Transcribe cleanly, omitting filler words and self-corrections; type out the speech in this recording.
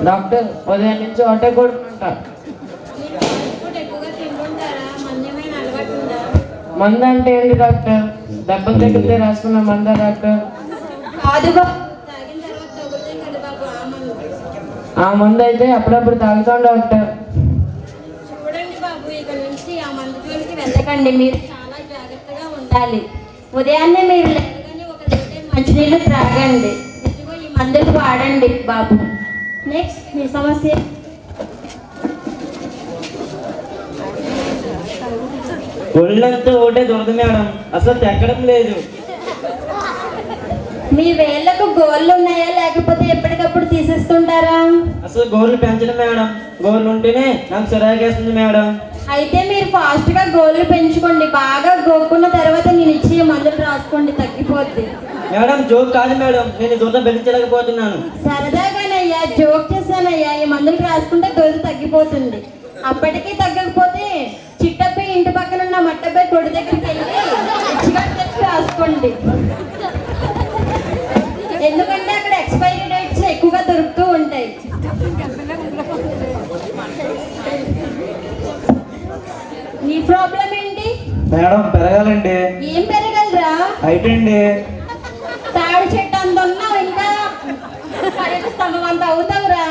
Doctor ఉదయం నుంచి ఒకటే కొడుకుంటా. మందు అంటే ఏంటి డాక్టర్? దెబ్బలు తగ్గితే రాసుకున్న మందా డాక్టర్? ఆ మందు అయితే అప్పుడప్పుడు తాగుతాం డాక్టర్. చూడండి బాబు, ఇక నుంచి ఆ మందులోకి వెళ్ళకండి. మీరు చాలా జాగ్రత్తగా ఉండాలి. ఉదయాన్నే మీరు లేవగానే ఒక లీటర్ మంచినీళ్ళు త్రాగండి. ఇదిగో ఈ మందులు వాడండి బాబు. నెక్స్ట్ మీ సమస్య. ఒళ్ళంతా ఒకటే దొరద మేడం, అసలు తగ్గడం లేదు. మీ వేళ్లకు గోళ్ళు ఉన్నాయా లేకపోతే ఎప్పటికప్పుడు తీసేస్తుంటారా? అసలు గోర్లు పెంచడం మేడం, గోర్లు ఉంటేనే నాకు చిరాకేస్తుంది మేడం. అయితే మీరు ఫాస్ట్ గా గోళ్ళు పెంచుకోండి. బాగా గోక్కున్న తర్వాత నేను ఇచ్చే మందులు రాసుకోండి, తగ్గిపోద్ది. మేడం జోక్ కాదు మేడం, నేను దురద భరించలేకపోతున్నాను. సరదాగానయ్యా, జోక్ చేశానయ్యా. ఈ మందులు రాసుకుంటే దురద తగ్గిపోతుంది. అప్పటికీ తగ్గకపోతే చిట్టపై ఇంటి పక్కన ఉన్న మట్టపై కొడి దగ్గరికి వెళ్ళి తెచ్చి రాసుకోండి. ఎందుకంటే అక్కడ ఎక్స్పైరీ డేట్స్ ఎక్కువగా దొరుకుతూ ఉంటాయి. నీ ప్రాబ్లం ఏంటి మేడం? పెరగాలండి. ఏం పెరగలరా? హైట్ అండి. తాడి చెట్టు అంత ఉన్నావు, ఇంకా కరెంట్ స్తంభం అంత అవుతావురా.